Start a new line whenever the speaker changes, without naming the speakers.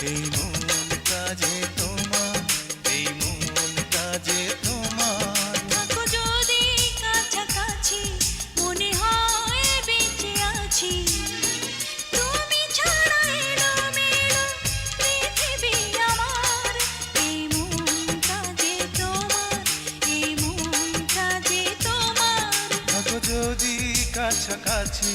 এই মন কাজে তোমার, এই মন কাজে তোমার।
থাকো যদি কাছাকাছি, মনে হয় বেঁচে আছি। তুমি ছাড়া এলোমেলো পৃথিবী আমার। এই মন কাজে তোমার, এই মন কাজে তোমার।
থাকো যদি কাছাকাছি,